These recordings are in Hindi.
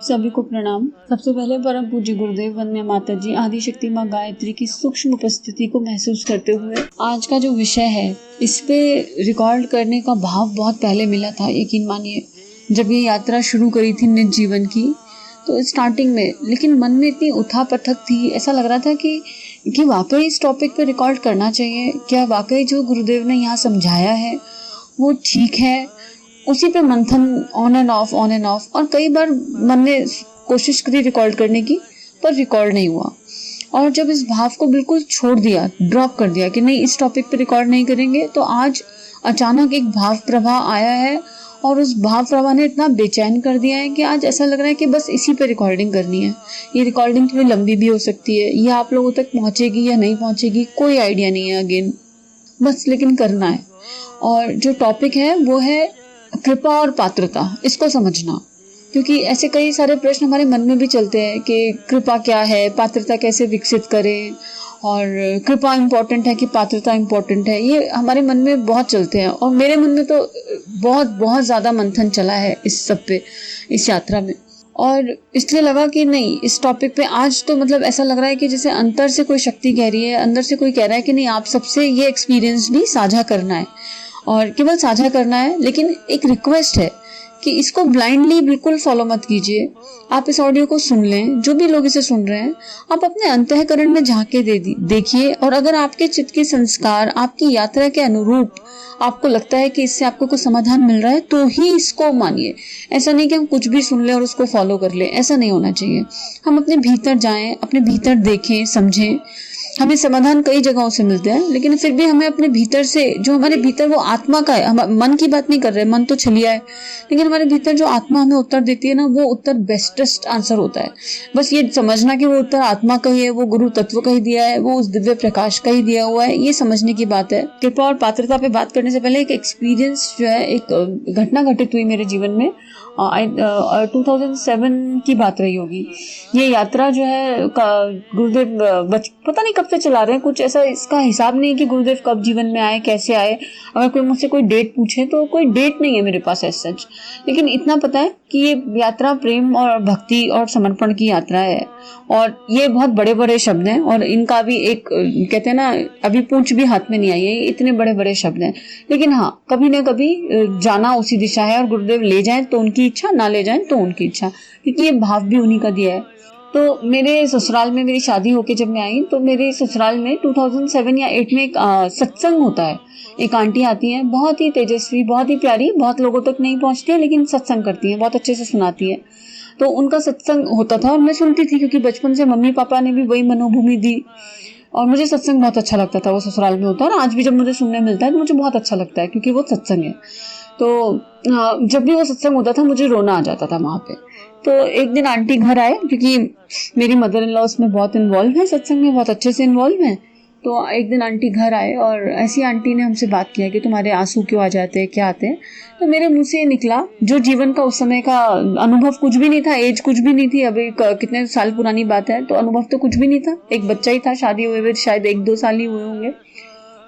सभी को प्रणाम। सबसे पहले परम पूज्य गुरुदेव वंदनीय माता जी आदि शक्ति माँ गायत्री की सूक्ष्म उपस्थिति को महसूस करते हुए आज का जो विषय है इस पे रिकॉर्ड करने का भाव बहुत पहले मिला था। यकीन मानिए, जब ये यात्रा शुरू करी थी निज जीवन की तो स्टार्टिंग में, लेकिन मन में इतनी उठापटक थी, ऐसा लग रहा था कि वाकई इस टॉपिक पे रिकॉर्ड करना चाहिए। क्या वाकई जो गुरुदेव ने यहाँ समझाया है वो ठीक है? उसी पे मंथन ऑन एंड ऑफ और कई बार मन ने कोशिश करी रिकॉर्ड करने की, पर रिकॉर्ड नहीं हुआ। और जब इस भाव को बिल्कुल छोड़ दिया, ड्रॉप कर दिया कि नहीं इस टॉपिक पे रिकॉर्ड नहीं करेंगे, तो आज अचानक एक भाव प्रवाह आया है और उस भाव प्रवाह ने इतना बेचैन कर दिया है कि आज ऐसा लग रहा है कि बस इसी पे रिकॉर्डिंग करनी है। ये रिकॉर्डिंग थोड़ी लंबी भी हो सकती है, ये आप लोगों तक पहुंचेगी या नहीं पहुंचेगी कोई आइडिया नहीं है अगेन, बस लेकिन करना है। और जो टॉपिक है वो है कृपा और पात्रता, इसको समझना। क्योंकि ऐसे कई सारे प्रश्न हमारे मन में भी चलते हैं कि कृपा क्या है, पात्रता कैसे विकसित करें, और कृपा इम्पोर्टेंट है कि पात्रता इम्पोर्टेंट है, ये हमारे मन में बहुत चलते हैं। और मेरे मन में तो बहुत ज़्यादा मंथन चला है इस सब पे, इस यात्रा में। और इसलिए लगा कि नहीं, इस टॉपिक पे आज तो मतलब ऐसा लग रहा है कि जैसे अंतर से कोई शक्ति कह रही है, अंदर से कोई कह रहा है कि नहीं आप सबसे ये एक्सपीरियंस भी साझा करना है। और केवल साझा करना है, लेकिन एक रिक्वेस्ट है कि इसको ब्लाइंडली बिल्कुल फॉलो मत कीजिए। आप इस ऑडियो को सुन लें, जो भी लोग इसे सुन रहे हैं, आप अपने अंतःकरण में झांके देखिए। और अगर आपके चित्त के संस्कार आपकी यात्रा के अनुरूप आपको लगता है कि इससे आपको कुछ समाधान मिल रहा है, तो ही इसको मानिए। ऐसा नहीं कि हम कुछ भी सुन लें और उसको फॉलो कर लें, ऐसा नहीं होना चाहिए। हम अपने भीतर जाएं, अपने भीतर देखें, समझें। हमें समाधान कई जगहों से मिलते हैं, लेकिन फिर भी हमें अपने भीतर से, जो हमारे भीतर वो आत्मा का है, हम मन की बात नहीं कर रहे, मन तो छलिया है, लेकिन हमारे भीतर जो आत्मा हमें उत्तर देती है ना, वो उत्तर बेस्टेस्ट आंसर होता है। बस ये समझना कि वो उत्तर आत्मा का ही है, वो गुरु तत्व का ही दिया है, वो उस दिव्य प्रकाश का ही दिया हुआ है, ये समझने की बात है। कृपा और पात्रता पे बात करने से पहले एक एक्सपीरियंस जो है, एक घटना घटित हुई मेरे जीवन में। 2007 की बात रही होगी। ये यात्रा जो है गुरुदेव पता नहीं कब से चला रहे हैं, कुछ ऐसा इसका हिसाब नहीं कि गुरुदेव कब जीवन में आए, कैसे आए। अगर कोई मुझसे कोई डेट पूछे तो कोई डेट नहीं है मेरे पास ऐसा सच, लेकिन इतना पता है कि ये यात्रा प्रेम और भक्ति और समर्पण की यात्रा है। और ये बहुत बड़े बड़े शब्द हैं, और इनका भी एक कहते हैं ना, अभी पूंछ भी हाथ में नहीं आई है, इतने बड़े बड़े शब्द हैं। लेकिन हाँ, कभी ना कभी जाना उसी दिशा है, और गुरुदेव ले जाएं तो उनकी इच्छा, ना ले जाएं तो उनकी इच्छा, क्योंकि ये भाव भी उन्हीं का दिया है। तो मेरे ससुराल में मेरी शादी होके जब मैं आई, तो मेरे ससुराल में 2007 या 8 में एक सत्संग होता है। एक आंटी आती हैं, बहुत ही तेजस्वी, बहुत ही प्यारी, बहुत लोगों तक नहीं पहुंचती है, लेकिन सत्संग करती हैं, बहुत अच्छे से सुनाती है। तो उनका सत्संग होता था और मैं सुनती थी, क्योंकि बचपन से मम्मी पापा ने भी वही मनोभूमि दी, और मुझे सत्संग बहुत अच्छा लगता था। वो ससुराल में होता है, और आज भी जब मुझे सुनने मिलता है तो मुझे बहुत अच्छा लगता है, क्योंकि वो सत्संग है। तो जब भी वो सत्संग होता था मुझे रोना आ जाता था वहाँ पे। तो एक दिन आंटी घर आए, क्योंकि मेरी मदर इन लॉ उसमें बहुत इन्वॉल्व है, सत्संग में बहुत अच्छे से इन्वॉल्व है। तो एक दिन आंटी घर आए और ऐसी आंटी ने हमसे बात किया कि तुम्हारे आंसू क्यों आ जाते हैं, क्या आते हैं। तो मेरे मुंह से निकला, जो जीवन का उस समय का अनुभव कुछ भी नहीं था, एज कुछ भी नहीं थी, अभी कितने साल पुरानी बात है, तो अनुभव तो कुछ भी नहीं था, एक बच्चा ही था, शादी हुए शायद 1-2 साल ही हुए होंगे।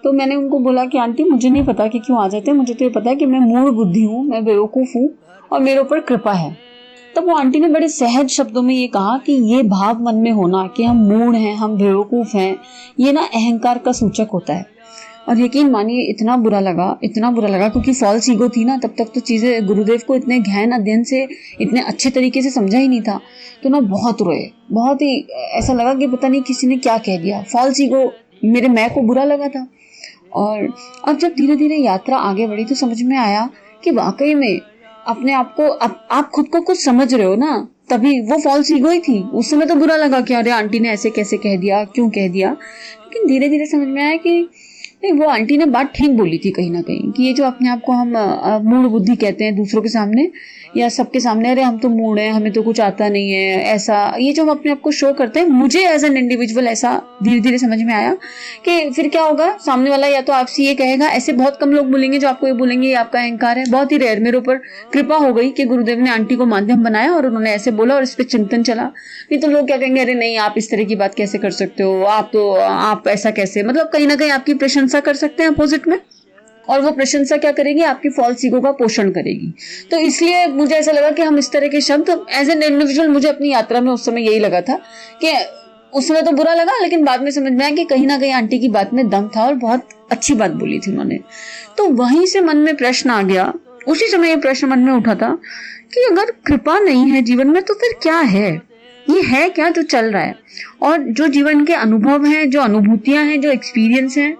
तो मैंने उनको बोला कि आंटी मुझे नहीं पता कि क्यों आ जाते हैं, मुझे तो ये पता है कि मैं मूढ़ बुद्धि हूँ, मैं बेवकूफ़ हूँ और मेरे ऊपर कृपा है। तब वो आंटी ने बड़े सहज शब्दों में ये कहा कि ये भाव मन में होना कि हम मूढ़ हैं, हम बेवकूफ़ हैं, ये ना अहंकार का सूचक होता है। और यकीन मानिए इतना बुरा लगा, क्योंकि फॉल्स ईगो थी ना, तब तक तो चीज़ें गुरुदेव को इतने गहन अध्ययन से इतने अच्छे तरीके से समझा ही नहीं था। तो ना बहुत रोए, बहुत ही ऐसा लगा कि पता नहीं किसी ने क्या कह दिया, फॉल्स ईगो मेरे मैं को बुरा लगा था। और अब जब धीरे धीरे यात्रा आगे बढ़ी तो समझ में आया कि वाकई में अपने आप को, आप खुद को कुछ समझ रहे हो ना, तभी वो फॉल्स ईगो ही थी। उस समय तो बुरा लगा कि अरे आंटी ने ऐसे कैसे कह दिया, क्यों कह दिया, लेकिन धीरे धीरे समझ में आया कि नहीं, वो आंटी ने बात ठीक बोली थी कहीं ना कहीं, कि ये जो अपने आप को हम मूढ़ बुद्धि कहते हैं दूसरों के सामने या सबके सामने, अरे हम तो मूढ़ हैं, हमें तो कुछ आता नहीं है, ऐसा ये जो हम अपने आप को शो करते हैं, मुझे एज एन इंडिविजुअल ऐसा धीरे धीरे समझ में आया कि फिर क्या होगा, सामने वाला या तो आपसे ये कहेगा, ऐसे बहुत कम लोग बोलेंगे जो आपको ये बोलेंगे ये आपका अहंकार है, बहुत ही रेयर। मेरे ऊपर कृपा हो गई कि गुरुदेव ने आंटी को माध्यम बनाया और उन्होंने ऐसे बोला और इस पर चिंतन चला। नहीं तो लोग क्या कहेंगे, अरे नहीं आप इस तरह की बात कैसे कर सकते हो, आप ऐसा कैसे, मतलब कहीं ना कहीं आपकी प्रशंसा कर सकते हैं अपोजिट में। और वो प्रशंसा क्या करेगी, आपकी फॉल्स ईगो का पोषण करेगी। तो इसलिए मुझे ऐसा लगा कि हम इस तरह के शब्द एज एन इंडिविजुअल, मुझे अपनी यात्रा में उस समय यही लगा था कि उस समय तो बुरा लगा, लेकिन बाद में समझ में आया कि कहीं ना कहीं आंटी की बात में दम था और बहुत अच्छी बात बोली थी उन्होंने। तो वहीं से मन में प्रश्न आ गया, उसी समय ये प्रश्न मन में उठा था कि अगर कृपा नहीं है जीवन में तो फिर क्या है, ये है क्या जो चल रहा है। और जो जीवन के अनुभव हैं, जो अनुभूतियां हैं, जो एक्सपीरियंस हैं,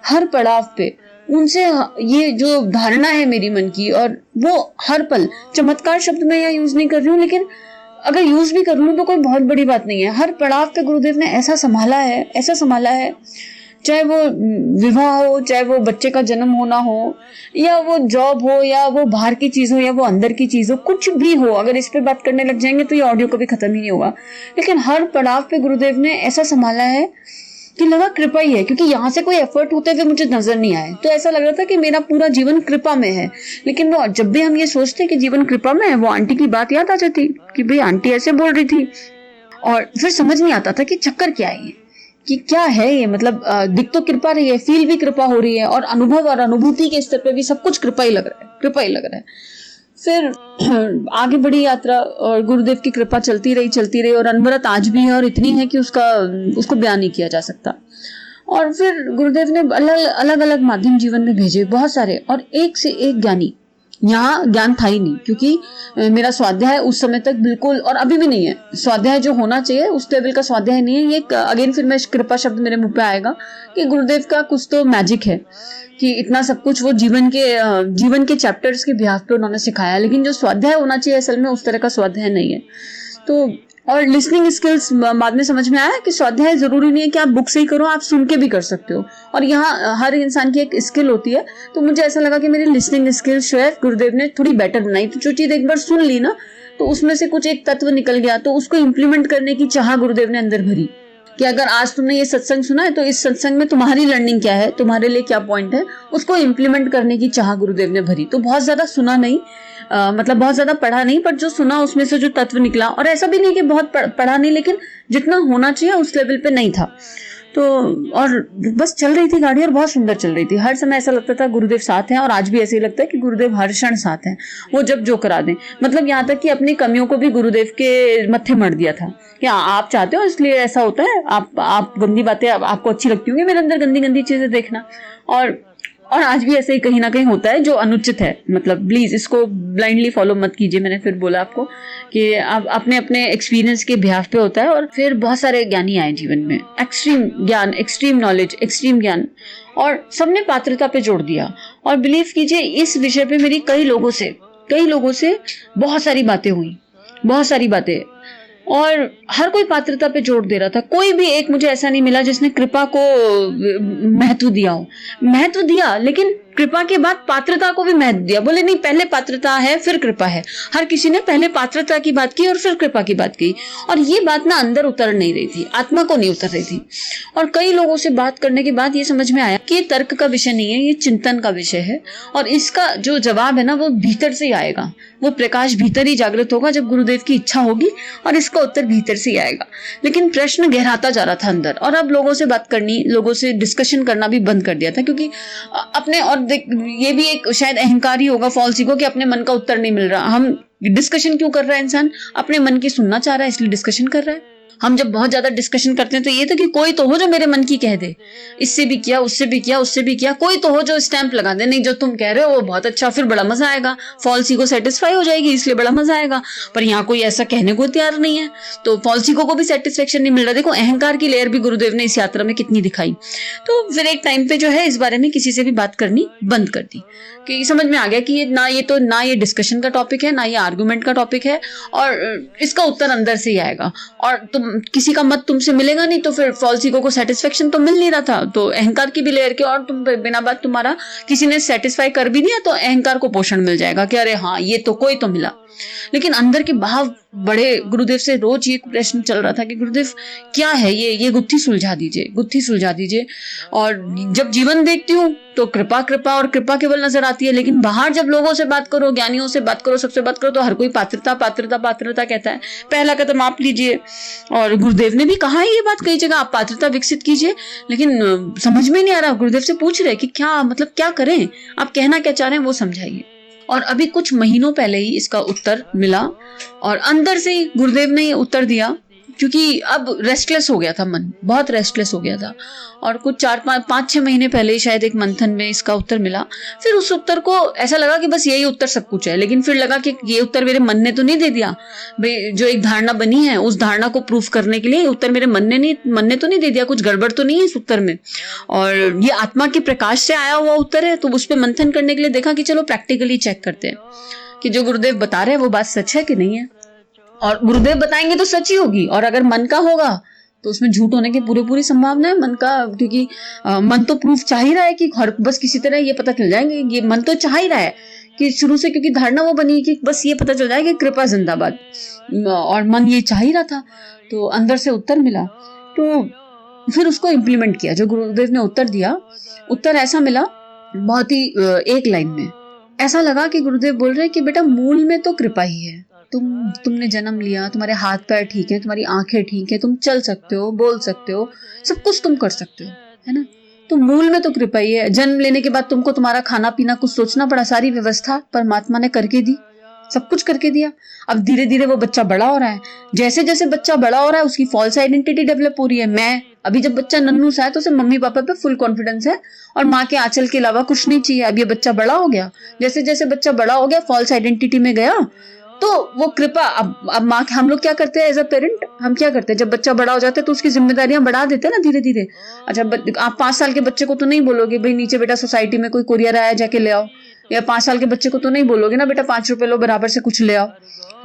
हर पड़ाव पे उनसे ये जो धारणा है मेरी मन की, और वो हर पल, चमत्कार शब्द मैं यहाँ यूज नहीं कर रही हूँ, लेकिन अगर यूज भी कर लूँ तो कोई बहुत बड़ी बात नहीं है। हर पड़ाव पे गुरुदेव ने ऐसा संभाला है, चाहे वो विवाह हो, चाहे वो बच्चे का जन्म होना हो, या वो जॉब हो, या वो बाहर की चीज हो, या वो अंदर की चीज हो, कुछ भी हो। अगर इस पे बात करने लग जाएंगे तो ये ऑडियो कभी खत्म ही नहीं होगा। लेकिन हर पड़ाव पे गुरुदेव ने ऐसा संभाला है कि लगा कृपा ही है, क्योंकि यहाँ से कोई एफर्ट होते हुए मुझे नजर नहीं आए। तो ऐसा लग रहा था कि मेरा पूरा जीवन कृपा में है। लेकिन वो जब भी हम ये सोचते कि जीवन कृपा में है, वो आंटी की बात याद आ जाती कि भाई आंटी ऐसे बोल रही थी, और फिर समझ नहीं आता था कि चक्कर क्या है, कि क्या है ये। मतलब दिख तो कृपा रही है, फील भी कृपा हो रही है, और अनुभव और अनुभूति के स्तर पे भी सब कुछ कृपा ही लग रहा है। फिर आगे बढ़ी यात्रा, और गुरुदेव की कृपा चलती रही, और अनवरत आज भी है, और इतनी है कि उसको बयान नहीं किया जा सकता। और फिर गुरुदेव ने अलग अलग माध्यम जीवन में भेजे, बहुत सारे, और एक से एक ज्ञानी। यहाँ ज्ञान था ही नहीं, क्योंकि मेरा स्वाध्याय उस समय तक बिल्कुल, और अभी भी नहीं है, स्वाध्याय जो होना चाहिए उस लेवल का स्वाध्याय नहीं है ये। अगेन फिर मैं कृपा शब्द मेरे मुंह पे आएगा कि गुरुदेव का कुछ तो मैजिक है कि इतना सब कुछ वो जीवन के चैप्टर्स के बिहाफ पे उन्होंने सिखाया, लेकिन जो स्वाध्याय होना चाहिए असल में उस तरह का स्वाध्याय नहीं है। तो और लिसनिंग स्किल्स बाद में समझ में आया कि स्वाध्याय जरूरी नहीं है कि आप बुक से ही करो, आप सुन के भी कर सकते हो, और यहाँ हर इंसान की एक स्किल होती है। तो मुझे ऐसा लगा कि मेरी लिसनिंग स्किल्स जो है गुरुदेव ने थोड़ी बेटर बनाई। तो जो चीज एक बार सुन ली ना, तो उसमें से कुछ एक तत्व निकल गया, तो उसको इम्प्लीमेंट करने की चाह गुरुदेव ने अंदर भरी कि अगर आज तुमने ये सत्संग सुना है तो इस सत्संग में तुम्हारी लर्निंग क्या है, तुम्हारे लिए क्या पॉइंट है, उसको इम्प्लीमेंट करने की चाह गुरुदेव ने भरी। तो बहुत ज्यादा सुना नहीं, मतलब बहुत ज्यादा पढ़ा नहीं, पर जो सुना उसमें से जो तत्व निकला, और ऐसा भी नहीं कि बहुत पढ़ा नहीं, लेकिन जितना होना चाहिए उस लेवल पे नहीं था। तो और बस चल रही थी गाड़ी, और बहुत सुंदर चल रही थी। हर समय ऐसा लगता था गुरुदेव साथ हैं, और आज भी ऐसे ही लगता है कि गुरुदेव हर क्षण साथ हैं, वो जब जो करा दें। मतलब यहाँ तक कि अपनी कमियों को भी गुरुदेव के मत्थे मर दिया था कि आप चाहते हो इसलिए ऐसा होता है, आप गंदी बातें आपको अच्छी लगती होंगी, मेरे अंदर गंदी गंदी चीजें देखना। और आज भी ऐसे ही कहीं ना कहीं होता है जो अनुचित है। मतलब प्लीज इसको ब्लाइंडली फॉलो मत कीजिए। मैंने फिर बोला आपको कि आप अपने अपने एक्सपीरियंस के बिहाफ पे होता है। और फिर बहुत सारे ज्ञानी आए जीवन में, एक्सट्रीम ज्ञान, एक्सट्रीम नॉलेज, एक्सट्रीम ज्ञान, और सबने पात्रता पे जोड़ दिया। और बिलीव कीजिए इस विषय पे मेरी कई लोगों से बहुत सारी बातें हुई, बहुत सारी बातें, और हर कोई पात्रता पे जोर दे रहा था। कोई भी एक मुझे ऐसा नहीं मिला जिसने कृपा को महत्व दिया हो। महत्व दिया, लेकिन कृपा के बाद पात्रता को भी महत्व दिया। बोले नहीं, पहले पात्रता है फिर कृपा है। हर किसी ने पहले पात्रता की बात की और फिर कृपा की बात की, और ये बात ना अंदर उतर नहीं रही थी, आत्मा को नहीं उतर रही थी। और कई लोगों से बात करने के बाद ये समझ में आया कि ये तर्क का विषय नहीं है, ये चिंतन का विषय है, और इसका जो जवाब है ना वो भीतर से ही आएगा। वो प्रकाश भीतर ही जागृत होगा जब गुरुदेव की इच्छा होगी, और इसका उत्तर भीतर से ही आएगा। लेकिन प्रश्न गहराता जा रहा था अंदर, और अब लोगों से बात करनी, लोगों से डिस्कशन करना भी बंद कर दिया था, क्योंकि अपने, और ये भी एक शायद अहंकार ही होगा फॉल्स ईगो, कि अपने मन का उत्तर नहीं मिल रहा। हम डिस्कशन क्यों कर रहा है इंसान? अपने मन की सुनना चाह रहा है, इसलिए डिस्कशन कर रहा है। हम जब बहुत ज्यादा डिस्कशन करते हैं तो ये तो कि कोई तो हो जो मेरे मन की कह दे, इससे भी किया, उससे भी किया, उससे भी किया, कोई तो हो जो स्टैंप लगा दे, नहीं जो तुम कह रहे हो वो बहुत अच्छा, फिर बड़ा मजा आएगा, फॉल्स ईगो सेटिस्फाई हो जाएगी, इसलिए बड़ा मजा आएगा। पर यहाँ कोई ऐसा कहने को तैयार नहीं है, तो फॉल्स ईगो को भी सेटिस्फेक्शन नहीं मिल रहा। देखो अहंकार की लेयर भी गुरुदेव ने इस यात्रा में कितनी दिखाई। तो फिर एक टाइम पे जो है इस बारे में किसी से भी बात करनी बंद कर दी, कि समझ में आ गया कि ना ये डिस्कशन का टॉपिक है, ना ये आर्गुमेंट का टॉपिक है, और इसका उत्तर अंदर से ही आएगा। और तुम किसी का मत तुमसे मिलेगा नहीं, तो फिर फॉल्स ईगो को सेटिस्फेक्शन तो मिल नहीं रहा था, तो अहंकार की भी लेयर के, और तुम बिना बात तुम्हारा किसी ने सेटिस्फाई कर भी दिया तो अहंकार को पोषण मिल जाएगा कि अरे हाँ ये तो कोई तो मिला। लेकिन अंदर के भाव बड़े गुरुदेव से रोज ये प्रश्न चल रहा था कि गुरुदेव क्या है ये गुत्थी सुलझा दीजिए, गुत्थी सुलझा दीजिए। और जब जीवन देखती हूँ तो कृपा कृपा और कृपा केवल नजर आती है, लेकिन बाहर जब लोगों से बात करो, ज्ञानियों से बात करो, सबसे बात करो तो हर कोई पात्रता पात्रता पात्रता कहता है। पहला कदम आप लीजिए, और गुरुदेव ने भी कहा है ये बात कई जगह, आप पात्रता विकसित कीजिए। लेकिन समझ में नहीं आ रहा, गुरुदेव से पूछ रहे कि क्या मतलब क्या करें, आप कहना क्या चाह रहे हैं वो समझाइए। और अभी कुछ महीनों पहले ही इसका उत्तर मिला, और अंदर से ही गुरुदेव ने ये उत्तर दिया, क्योंकि अब रेस्टलेस हो गया था मन, बहुत रेस्टलेस हो गया था। और कुछ 4-5-6 महीने पहले शायद एक मंथन में इसका उत्तर मिला। फिर उस उत्तर को ऐसा लगा कि बस यही उत्तर सब कुछ है, लेकिन फिर लगा कि ये उत्तर मेरे मन ने तो नहीं दे दिया भाई, जो एक धारणा बनी है उस धारणा को प्रूफ करने के लिए ये उत्तर मेरे मन ने तो नहीं दे दिया, कुछ गड़बड़ तो नहीं है इस उत्तर में। और ये आत्मा के प्रकाश से आया हुआ उत्तर है, तो उस पर मंथन करने के लिए देखा कि चलो प्रैक्टिकली चेक करते हैं कि जो गुरुदेव बता रहे हैं वो बात सच है कि नहीं है। और गुरुदेव बताएंगे तो सच ही होगी, और अगर मन का होगा तो उसमें झूठ होने की पूरी संभावना है मन का, क्योंकि मन तो प्रूफ चाह ही रहा है कि बस किसी तरह ये पता चल जाएंगे, ये मन तो चाह ही रहा है कि शुरू से, क्योंकि धारणा वो बनी कि बस ये पता चल जाएगा कृपा जिंदाबाद, और मन ये चाह ही रहा था। तो अंदर से उत्तर मिला, तो फिर उसको इम्प्लीमेंट किया। जो गुरुदेव ने उत्तर दिया, उत्तर ऐसा मिला बहुत ही एक लाइन में, ऐसा लगा कि गुरुदेव बोल रहे कि बेटा मूल में तो कृपा ही है, तुमने जन्म लिया, तुम्हारे हाथ पैर ठीक है, तुम्हारी आंखें ठीक है, तुम चल सकते हो, बोल सकते हो, सब कुछ तुम कर सकते हो, है ना। तो मूल में तो कृपा ही है। जन्म लेने के बाद तुमको तुम्हारा खाना पीना कुछ सोचना पड़ा, सारी व्यवस्था परमात्मा ने करके दी, सब कुछ करके दिया। अब धीरे धीरे वो बच्चा बड़ा हो रहा है, जैसे जैसे बच्चा बड़ा हो रहा है उसकी फॉल्स आइडेंटिटी डेवलप हो रही है। मैं अभी जब बच्चा नन्नू सा है तो उसे मम्मी पापा पे फुल कॉन्फिडेंस है और माँ के आंचल के अलावा कुछ नहीं चाहिए। अब ये बच्चा बड़ा हो गया, जैसे जैसे बच्चा बड़ा हो गया फॉल्स आइडेंटिटी में गया, तो वो कृपा अब माँ, हम लोग क्या करते हैं एज अ पेरेंट, हम क्या करते हैं जब बच्चा बड़ा हो जाता है तो उसकी जिम्मेदारियां बढ़ा देते हैं ना धीरे धीरे। अच्छा, आप 5 साल के बच्चे को तो नहीं बोलोगे भाई नीचे बेटा सोसाइटी में कोई कुरियर आया जाके ले आओ, या 5 साल के बच्चे को तो नहीं बोलोगे ना बेटा 5 रुपए लो बराबर से कुछ ले आओ,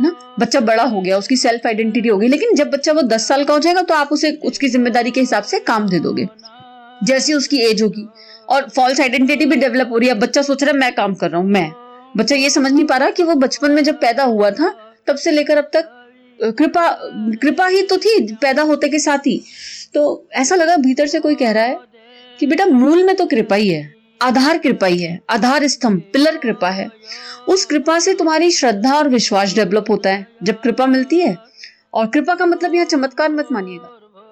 ना। बच्चा बड़ा हो गया, उसकी सेल्फ आइडेंटिटी होगी, लेकिन जब बच्चा वो 10 साल का हो जाएगा तो आप उसे उसकी जिम्मेदारी के हिसाब से काम दे दोगे जैसी उसकी एज होगी। और फॉल्स आइडेंटिटी भी डेवलप हो रही है, बच्चा सोच रहा है मैं काम कर रहा हूं, मैं, बच्चा ये समझ नहीं पा रहा कि वो बचपन में जब पैदा हुआ था तब से लेकर अब तक कृपा ही तो थी पैदा होते के साथ ही। तो ऐसा लगा भीतर से कोई कह रहा है कि बेटा मूल में तो कृपा ही है, आधार कृपा ही है, आधार स्तंभ पिलर कृपा है। उस कृपा से तुम्हारी श्रद्धा और विश्वास डेवलप होता है जब कृपा मिलती है। और कृपा का मतलब यहाँ चमत्कार मत मानिएगा,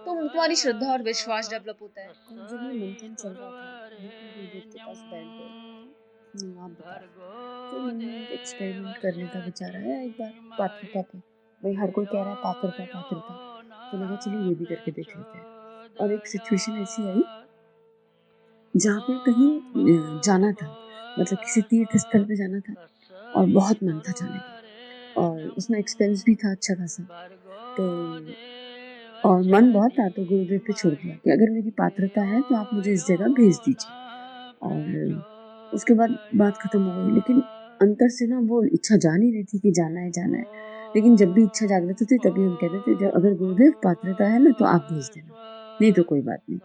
तो तुम्हारी श्रद्धा और विश्वास डेवलप होता है। जब ये मंथन चल रहा था गुरुदेव के पास बैठ गए, आप बताओ, तो मैंने एक एक्सपेरिमेंट करने का विचार आया एक बार पात्रता पे। भाई हर कोई कह रहा है पात्रता पात्रता, तो लगा चलो ये भी करके देख लेते हैं। और एक सिचुएशन ऐसी आई जहाँ पे कहीं जाना था, मतलब किसी तीर्थ स्थल पे जाना था और बहुत मन था जाने का, और उसमें एक्सपेंस भी था अच्छा खासा। तो और मन बहुत था, तो गुरुदेव पे छोड़ दिया कि अगर मेरी पात्रता है तो आप मुझे इस जगह भेज दीजिए। और उसके बाद बात खत्म हो गई, लेकिन अंतर से ना वो इच्छा जा नहीं रही थी कि जाना है जाना है। लेकिन जब भी इच्छा जागृत होती तभी हम कहते थे जब अगर गुरुदेव पात्रता है ना तो आप भेज देना, नहीं तो कोई बात नहीं।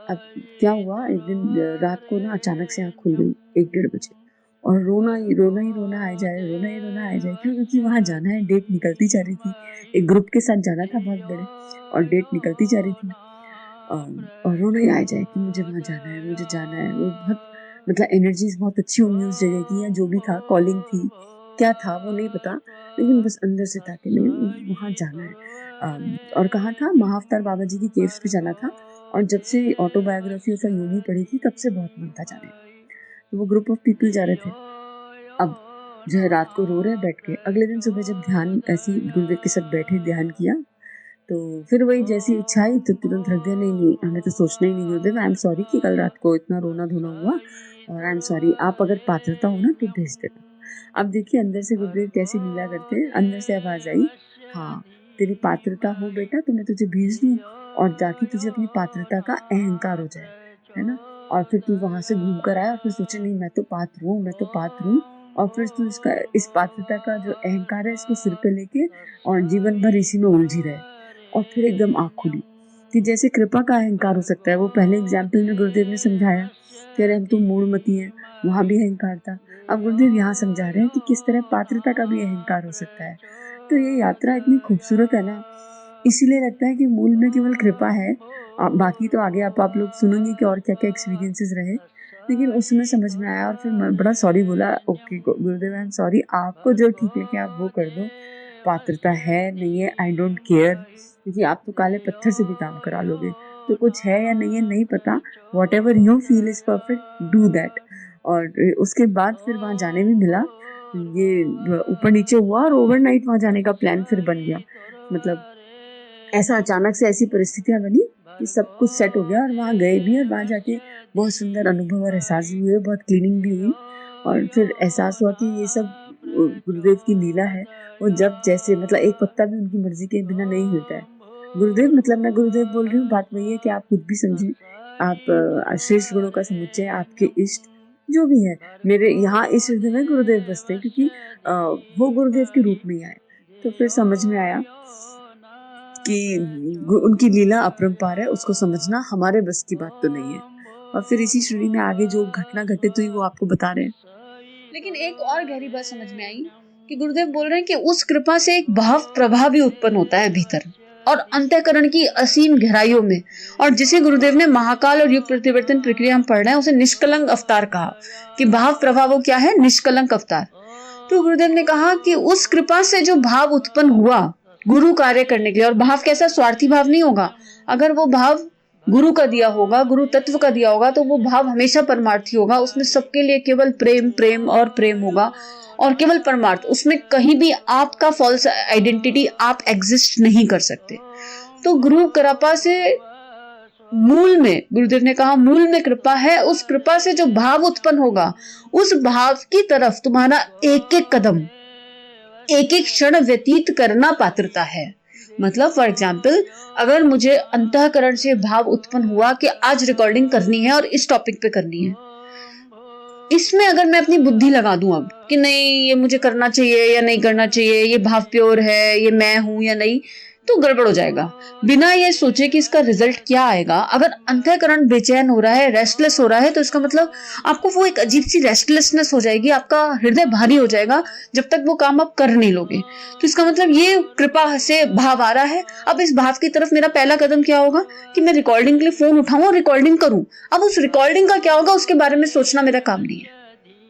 अब क्या हुआ, एक दिन रात को ना अचानक से आँख खुल गई 1-1:30 बजे, और रोना ही रोना आ जाए, रोना ही रोना आ जाए, क्यों? क्योंकि वहाँ जाना है, डेट निकलती जा रही थी। एक ग्रुप के साथ जाना था बहुत बड़े, और डेट निकलती जा रही थी। और रोना ही आ जाए कि मुझे वहाँ जाना है, मुझे जाना है। वो बहुत मतलब एनर्जीज बहुत अच्छी होंगी उस जगह की, या जो भी था, कॉलिंग थी, क्या था वो नहीं पता, लेकिन बस अंदर से था कि नहीं वहाँ जाना है। और कहाँ था, महाअवतार बाबा जी की केव्स पे जाना था। और जब से ऑटोबायोग्राफी ऑफ अ योगी पढ़ी थी तब से बहुत मन था जाने का। तो वो ग्रुप ऑफ पीपल जा रहे थे। अब जो है रात को रो रहे बैठ के, अगले दिन सुबह जब ध्यान ऐसी गुरुदेव के साथ बैठे ध्यान किया, तो फिर वही जैसी इच्छा आई तो तुरंत रख दिया, नहीं हमें तो सोचना ही नहीं गुरुदेव, आई एम सॉरी कि कल रात को इतना रोना धोना हुआ, और आई एम सॉरी, आप अगर पात्रता हो ना तो भेज देना। अब देखिए अंदर से गुरुदेव कैसी लीला करते हैं, अंदर से आवाज आई, हाँ तेरी पात्रता हो बेटा तो मैं तुझे भेज दूँ, और ताकि तुझे अपनी पात्रता का अहंकार हो जाए, है ना। और फिर तू वहां से घूम कर आया और फिर सोचे नहीं मैं तो पात्र हूँ, मैं तो पात्र हूँ। और फिर तू इसका इस पात्रता का जो अहंकार है इसको सिर पे लेके और जीवन भर इसी में उलझी रहे। और फिर एकदम आँख खुली कि जैसे कृपा का अहंकार हो सकता है, वो पहले एग्जाम्पल में गुरुदेव ने समझाया कि अरे हम तो मूढ़मती हैं, वहाँ भी अहंकार था। अब गुरुदेव यहाँ समझा रहे हैं कि किस तरह पात्रता का भी अहंकार हो सकता है। तो ये यात्रा इतनी खूबसूरत है ना, इसीलिए लगता है कि मूल में केवल कृपा है। बाकी तो आगे आप लोग सुनेंगे कि और क्या-क्या एक्सपीरियंसेस रहे। लेकिन उस समय समझ में आया और फिर मैं बड़ा सॉरी बोला, okay Gurudev I am sorry, आपको जो ठीक लगे आप वो कर दो। पात्रता है, नहीं है, आई डोंट केयर, क्योंकि आप तो काले पत्थर से भी काम करा लोगे। तो कुछ है या नहीं है नहीं पता, whatever you feel is perfect, do that. और उसके बाद फिर वहाँ जाने भी मिला। ये ऊपर-नीचे हुआ और ओवरनाइट वहाँ जाने का प्लान फिर बन गया। मतलब ऐसा अचानक से ऐसी परिस्थितियाँ बनी कि सब कुछ सेट हो गया और वहाँ गए भी और वहाँ जाके बहुत सुंदर अनुभव और एहसास भी हुए, बहुत क्लीनिंग भी हुई और फिर एहसास हुआ कि ये सब गुरुदेव की लीला है। वो जब जैसे मतलब एक पत्ता भी उनकी मर्जी के बिना नहीं हिलता है। गुरुदेव मतलब मैं गुरुदेव बोल रही हूँ, बात वही है कि आप खुद भी समझिए, आप श्रेष्ठ गुणों का समुच्चय, आपके इष्ट जो भी है, मेरे यहाँ इस हृदय में गुरुदेव बसते हैं क्योंकि वो गुरुदेव के रूप में ही आए। तो फिर समझ में आया कि उनकी लीला अपरंपार है, उसको समझना हमारे बस की बात तो नहीं है। और फिर इसी श्रेणी में आगे जो घटना घटित हुई वो आपको बता रहे हैं। लेकिन एक और गहरी बात समझ में आई कि गुरुदेव बोल रहे हैं कि उस कृपा से एक भाव प्रभाव भी उत्पन्न होता है भीतर और अंतःकरण की असीम गहराइयों में। और जिसे गुरुदेव ने महाकाल और युग प्रतिवर्तन प्रक्रिया हम पढ़ रहे हैं उसे निष्कलंक अवतार कहा कि भाव प्रभाव वो क्या है, निष्कलंक अवतार। तो गुरुदेव ने कहा कि उस कृपा से जो भाव उत्पन्न हुआ गुरु कार्य करने के लिए, और भाव कैसा, स्वार्थी भाव नहीं होगा। अगर वो भाव गुरु का दिया होगा, गुरु तत्व का दिया होगा, तो वो भाव हमेशा परमार्थी होगा। उसमें सबके लिए केवल प्रेम प्रेम और प्रेम होगा और केवल परमार्थ। उसमें कहीं भी आपका फॉल्स आइडेंटिटी आप एग्जिस्ट नहीं कर सकते। तो गुरु कृपा से मूल में, गुरुदेव ने कहा मूल में कृपा है। उस कृपा से जो भाव उत्पन्न होगा उस भाव की तरफ तुम्हारा एक एक कदम, एक एक क्षण व्यतीत करना पात्रता है। मतलब फॉर एग्जाम्पल, अगर मुझे अंतःकरण से भाव उत्पन्न हुआ कि आज रिकॉर्डिंग करनी है और इस टॉपिक पे करनी है, इसमें अगर मैं अपनी बुद्धि लगा दूं अब कि नहीं ये मुझे करना चाहिए या नहीं करना चाहिए, ये भाव प्योर है, ये मैं हूं या नहीं, तो गड़बड़ हो जाएगा। बिना ये सोचे कि इसका रिजल्ट क्या आएगा, अगर अंतःकरण बेचैन हो रहा है, रेस्टलेस हो रहा है, तो इसका मतलब आपको वो एक अजीब सी रेस्टलेसनेस हो जाएगी, आपका हृदय भारी हो जाएगा जब तक वो काम आप कर नहीं लोगे। तो इसका मतलब ये कृपा से भाव आ रहा है। अब इस भाव की तरफ मेरा पहला कदम क्या होगा कि मैं रिकॉर्डिंग के लिए फोन उठाऊं और रिकॉर्डिंग करूं। अब उस रिकॉर्डिंग का क्या होगा उसके बारे में सोचना मेरा काम नहीं है,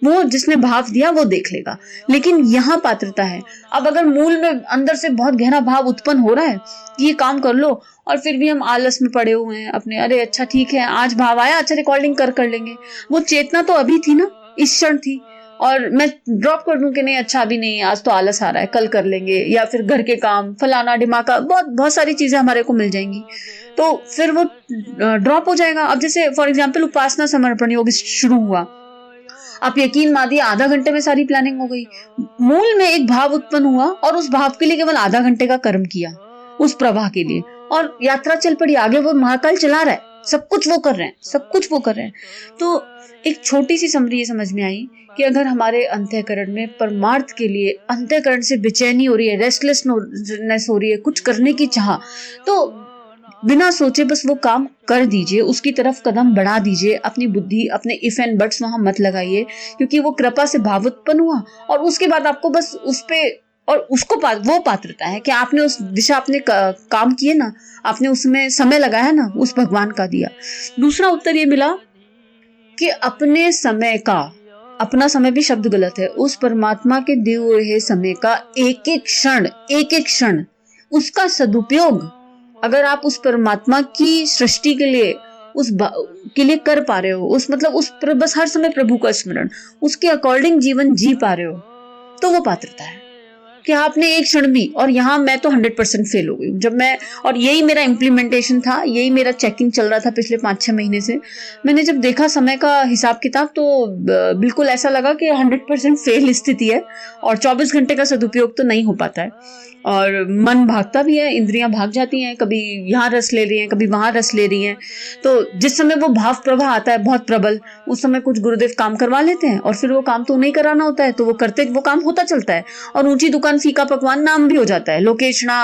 वो जिसने भाव दिया वो देख लेगा। लेकिन यहाँ पात्रता है। अब अगर मूल में अंदर से बहुत गहरा भाव उत्पन्न हो रहा है कि ये काम कर लो, और फिर भी हम आलस में पड़े हुए हैं अपने, अरे अच्छा ठीक है आज भाव आया, अच्छा रिकॉर्डिंग कर लेंगे। वो चेतना तो अभी थी ना, इस क्षण थी, और मैं ड्रॉप कर दूं कि नहीं अच्छा अभी नहीं, आज तो आलस आ रहा है, कल कर लेंगे, या फिर घर के काम फलाना ढिमाका, बहुत सारी चीजें हमारे को मिल जाएंगी, तो फिर वो ड्रॉप हो जाएगा। अब जैसे फॉर एग्जाम्पल उपासना समर्पण योग शुरू हुआ, आप यकीन मानिए आधा घंटे में सारी प्लानिंग हो गई। मूल में एक भाव उत्पन्न हुआ और उस भाव के लिए केवल आधा घंटे का कर्म किया उस प्रवाह के लिए, और यात्रा चल पड़ी आगे। वो महाकाल चला रहा है, सब कुछ वो कर रहे हैं, सब कुछ वो कर रहे हैं। तो एक छोटी सी समरी ये समझ में आई कि अगर हमारे अंतःकरण में परमार्थ के लिए अंतःकरण से बेचैनी हो रही है, रेस्टलेसनेस हो रही है, कुछ करने की चाह, तो बिना सोचे बस वो काम कर दीजिए, उसकी तरफ कदम बढ़ा दीजिए। अपनी बुद्धि, अपने इफ एंड बट्स वहां मत लगाइए, क्योंकि वो कृपा से भाव उत्पन्न हुआ और उसके बाद आपको बस उस पे, और उसको वो पात्रता है कि आपने उस दिशा अपने काम किए ना, आपने उसमें समय लगाया ना, उस भगवान का दिया। दूसरा उत्तर ये मिला कि अपने समय का, अपना समय भी शब्द गलत है, उस परमात्मा के दिए हुए समय का एक एक क्षण उसका सदुपयोग अगर आप उस परमात्मा की सृष्टि के लिए के लिए कर पा रहे हो, उस मतलब उस पर बस हर समय प्रभु का स्मरण, उसके अकॉर्डिंग जीवन जी पा रहे हो, तो वो पात्रता है कि आपने एक क्षण भी। और यहाँ मैं तो 100% फेल हो गई जब मैं, और यही मेरा इम्प्लीमेंटेशन था, यही मेरा चेकिंग चल रहा था पिछले 5-6 महीने से। मैंने जब देखा समय का हिसाब किताब तो बिल्कुल ऐसा लगा कि 100% फेल स्थिति है और 24 घंटे का सदुपयोग तो नहीं हो पाता है। और मन भागता भी है, इंद्रियां भाग जाती हैं, कभी यहाँ रस ले रही हैं, कभी वहां रस ले रही हैं। तो जिस समय वो भाव प्रवाह आता है बहुत प्रबल, उस समय कुछ गुरुदेव काम करवा लेते हैं और फिर वो काम तो नहीं कराना होता है, तो वो करते, वो काम होता चलता है और ऊंची दुकान फीका पकवान नाम भी हो जाता है, लोकेशना,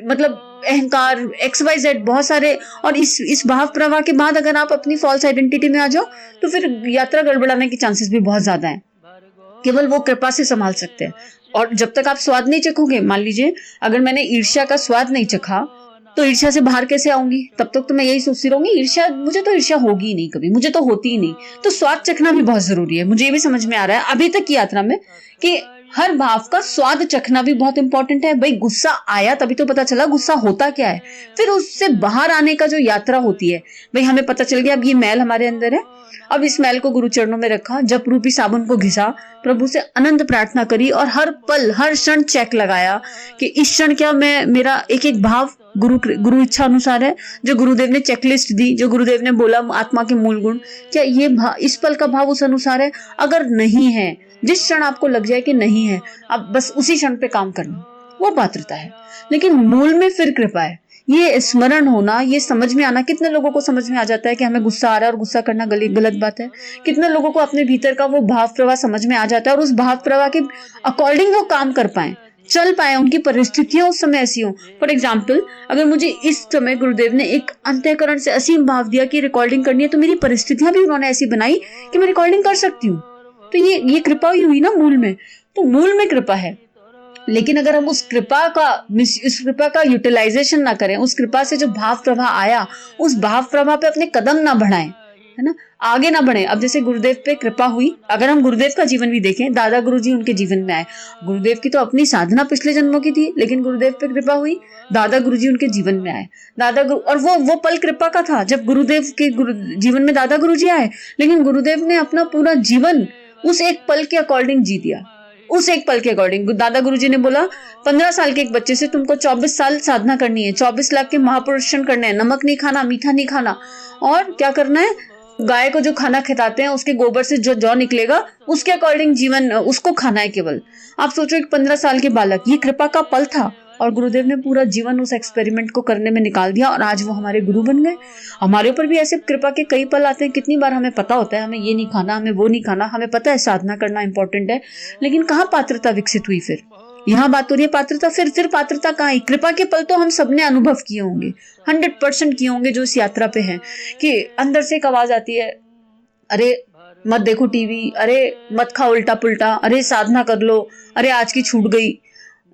मतलब अहंकार, XYZ बहुत सारे। और इस भाव प्रवाह के बाद अगर आप अपनी फॉल्स आइडेंटिटी में आ जाओ तो फिर यात्रा गड़बड़ाने के चांसेस भी बहुत ज्यादा हैं। केवल वो कृपा से संभाल सकते हैं। और जब तक आप स्वाद नहीं चखोगे, मान लीजिए अगर मैंने ईर्ष्या का स्वाद नहीं चखा तो ईर्ष्या से बाहर कैसे आऊंगी? तब तक तो मैं यही सोचती रहूंगी ईर्ष्या, मुझे तो ईर्ष्या होगी ही नहीं, कभी मुझे तो होती ही नहीं। तो स्वाद चखना भी बहुत जरूरी है। मुझे ये भी समझ में आ रहा है अभी तक की यात्रा में कि हर भाव का स्वाद चखना भी बहुत इंपॉर्टेंट है। भाई गुस्सा आया तभी तो पता चला गुस्सा होता क्या है। फिर उससे बाहर आने का जो यात्रा होती है, भाई हमें पता चल गया अब ये मैल हमारे अंदर है, अब इस मैल को गुरु चरणों में रखा, जप रूपी साबुन को घिसा, प्रभु से अनंत प्रार्थना करी और हर पल हर क्षण चेक लगाया कि इस क्षण क्या मैं, मेरा एक एक भाव गुरु इच्छा अनुसार है, जो गुरुदेव ने चेकलिस्ट दी, जो गुरुदेव ने बोला आत्मा के मूल गुण, क्या ये इस पल का भाव उस अनुसार है? अगर नहीं है, जिस क्षण आपको लग जाए कि नहीं है, अब बस उसी क्षण पे काम करना, वो पात्रता है। लेकिन मूल में फिर कृपा है। ये स्मरण होना, ये समझ में आना, कितने लोगों को समझ में आ जाता है कि हमें गुस्सा आ रहा है और गुस्सा करना गलत बात है। कितने लोगों को अपने भीतर का वो भाव प्रवाह समझ में आ जाता है और उस भाव प्रवाह के अकॉर्डिंग वो काम कर पाए, चल पाए, उनकी परिस्थितियां उस समय ऐसी हो। फॉर एग्जाम्पल, अगर मुझे इस समय गुरुदेव ने एक अंतःकरण से असीम भाव दिया कि रिकॉर्डिंग करनी है, तो मेरी परिस्थितियां भी उन्होंने ऐसी बनाई कि मैं रिकॉर्डिंग कर सकती हूँ। तो ये कृपा ही हुई ना मूल में। तो मूल में कृपा है। लेकिन अगर हम उस कृपा का यूटिलाइजेशन ना करें, उस कृपा से जो भाव प्रवाह आया, उस भाव प्रवाह पे अपने कदम ना बढ़ाएं, है ना, आगे ना बढ़े। अब जैसे गुरुदेव पे कृपा हुई, अगर हम गुरुदेव का जीवन भी देखें, दादा गुरुजी उनके जीवन में आए, गुरुदेव की तो अपनी साधना पिछले जन्मों की थी, लेकिन गुरुदेव पे कृपा हुई, दादा गुरुजी उनके जीवन में आए। और वो पल कृपा का था जब गुरुदेव के जीवन में दादा गुरुजी आए, लेकिन गुरुदेव ने अपना पूरा जीवन उस एक पल के अकॉर्डिंग जी दिया। उस एक पल के अकॉर्डिंग दादा गुरुजी ने बोला 15 साल के एक बच्चे से तुमको 24 साल साधना करनी है, 24 लाख के महापुरुषन करने हैं, नमक नहीं खाना, मीठा नहीं खाना, और क्या करना है, गाय को जो खाना खिलाते हैं उसके गोबर से जो जौ निकलेगा उसके अकॉर्डिंग जीवन उसको खाना है केवल। आप सोचो एक 15 साल के बालक, ये कृपा का पल था और गुरुदेव ने पूरा जीवन उस एक्सपेरिमेंट को करने में निकाल दिया और आज वो हमारे गुरु बन गए। हमारे ऊपर भी ऐसे कृपा के कई पल आते हैं। कितनी बार हमें पता होता है हमें ये नहीं खाना, हमें वो नहीं खाना, हमें पता है साधना करना इंपॉर्टेंट है, लेकिन कहाँ पात्रता विकसित हुई? फिर यहाँ बात हो रही है पात्रता। फिर पात्रता कहाँ आई? कृपा के पल तो हम सबने अनुभव किए होंगे, 100% किए होंगे जो इस यात्रा पे हैं, कि अंदर से एक आवाज आती है, अरे मत देखो टीवी, अरे मत खाओ उल्टा पुल्टा, अरे साधना कर लो, अरे आज की छूट गई।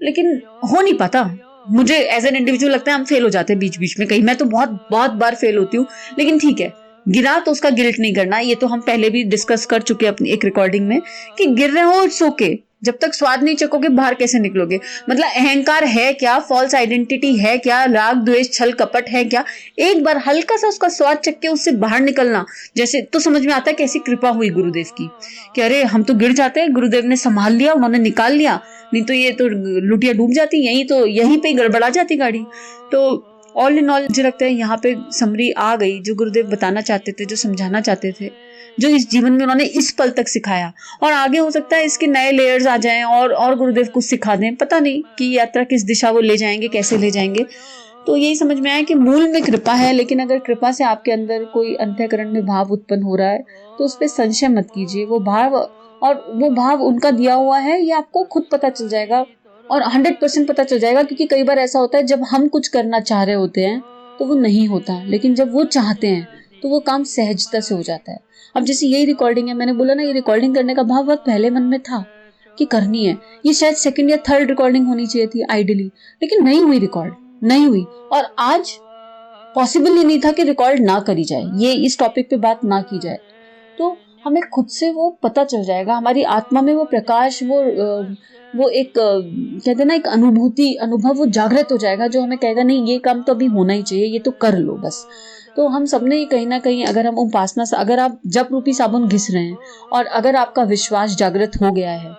लेकिन हो नहीं पाता। मुझे एज एन इंडिविजुअल लगता है हम फेल हो जाते हैं बीच बीच में कहीं। मैं तो बहुत बार फेल होती हूँ, लेकिन ठीक है, गिरा तो उसका गिल्ट नहीं करना। ये तो हम पहले भी डिस्कस कर चुके हैं अपनी एक रिकॉर्डिंग में कि गिर रहे हो इट्स ओके। जब तक स्वाद नहीं चखोगे बाहर कैसे निकलोगे? मतलब अहंकार है क्या, फॉल्स आइडेंटिटी है क्या, राग द्वेष छल कपट है क्या? एक बार हल्का सा उसका स्वाद चख के उससे बाहर निकलना, जैसे तो समझ में आता है कैसी कृपा हुई गुरुदेव की, कि अरे हम तो गिर जाते हैं, गुरुदेव ने संभाल लिया, उन्होंने निकाल लिया, नहीं तो ये तो लुटिया डूब जाती, यहीं पे गड़बड़ा जाती गाड़ी। तो ऑल इन ऑल मुझे लगता है यहाँ पे समरी आ गई, जो गुरुदेव बताना चाहते थे, जो समझाना चाहते थे, जो इस जीवन में उन्होंने इस पल तक सिखाया। और आगे हो सकता है इसके नए लेयर्स आ जाएं और गुरुदेव कुछ सिखा दें, पता नहीं कि यात्रा किस दिशा वो ले जाएंगे, कैसे ले जाएंगे। तो यही समझ में आया कि मूल में कृपा है, लेकिन अगर कृपा से आपके अंदर कोई अंतःकरण में भाव उत्पन्न हो रहा है तो उस पर संशय मत कीजिए। वो भाव उनका दिया हुआ है, ये आपको खुद पता चल जाएगा और 100% पता चल जाएगा। क्योंकि कई बार ऐसा होता है जब हम कुछ करना चाह रहे होते हैं तो वो नहीं होता, लेकिन जब वो चाहते हैं तो वो काम सहजता से हो जाता है। अब जैसे यही रिकॉर्डिंग है, मैंने बोला ना, ये रिकॉर्डिंग करने का भाव बहुत पहले मन में था कि करनी है। ये शायद 2nd या 3rd रिकॉर्डिंग होनी चाहिए थी आइडियली, लेकिन नहीं हुई, रिकॉर्ड नहीं हुई। और आज पॉसिबल ही नहीं था कि रिकॉर्ड ना करी जाए, ये इस टॉपिक पे बात ना की जाए। तो हमें खुद से वो पता चल जाएगा, हमारी आत्मा में वो प्रकाश, वो एक कहते हैं ना, एक अनुभव वो जागृत हो जाएगा, जो हमें कहेगा नहीं ये काम तो अभी होना ही चाहिए, ये तो कर लो बस। तो हम सबने कहीं ना कहीं, अगर हम उपासना, अगर आप जप रूपी साबुन घिस रहे हैं और अगर आपका विश्वास जागृत हो गया है,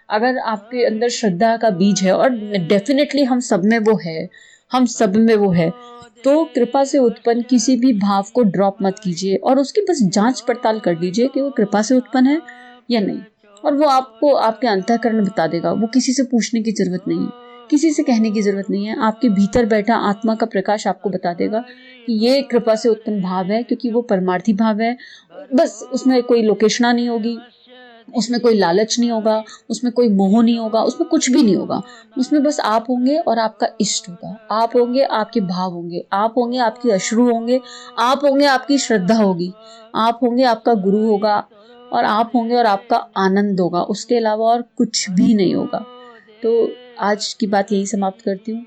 अगर आपके अंदर श्रद्धा का बीज है, और डेफिनेटली हम सब में वो है, तो कृपा से उत्पन्न किसी भी भाव को ड्रॉप मत कीजिए और उसकी बस जांच पड़ताल कर लीजिए कि वो कृपा से उत्पन्न है या नहीं। और वो आपको आपके अंतःकरण बता देगा। वो किसी से पूछने की जरूरत नहीं है, किसी से कहने की जरूरत नहीं है। आपके भीतर बैठा आत्मा का प्रकाश आपको बता देगा कि ये कृपा से उत्पन्न भाव है, क्योंकि वो परमार्थी भाव है। बस उसमें कोई लोकेशना नहीं होगी, उसमें कोई लालच नहीं होगा, उसमें कोई मोह नहीं होगा, उसमें कुछ भी नहीं होगा। उसमें बस आप होंगे और आपका इष्ट होगा, आप होंगे, आपके भाव होंगे, आप होंगे, आपके अश्रु होंगे, आप होंगे, आपकी श्रद्धा होगी, आप होंगे, आपका गुरु होगा, और आप होंगे और आपका आनंद होगा। उसके अलावा और कुछ भी नहीं होगा। तो आज की बात यही समाप्त करती हूँ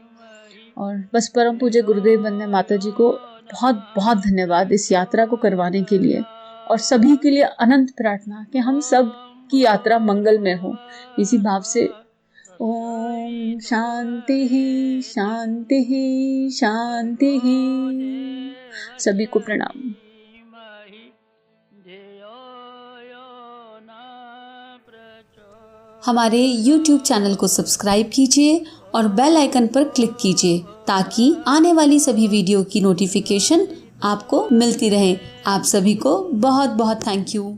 और बस परम पूज्य गुरुदेव वंदना माता जी को बहुत बहुत धन्यवाद इस यात्रा को करवाने के लिए, और सभी के लिए अनंत प्रार्थना कि हम सब की यात्रा मंगलमय हो। इसी भाव से ओम शांति ही शांति ही शांति ही। सभी को प्रणाम। हमारे YouTube चैनल को सब्सक्राइब कीजिए और बेल आइकन पर क्लिक कीजिए ताकि आने वाली सभी वीडियो की नोटिफिकेशन आपको मिलती रहे। आप सभी को बहुत बहुत थैंक यू।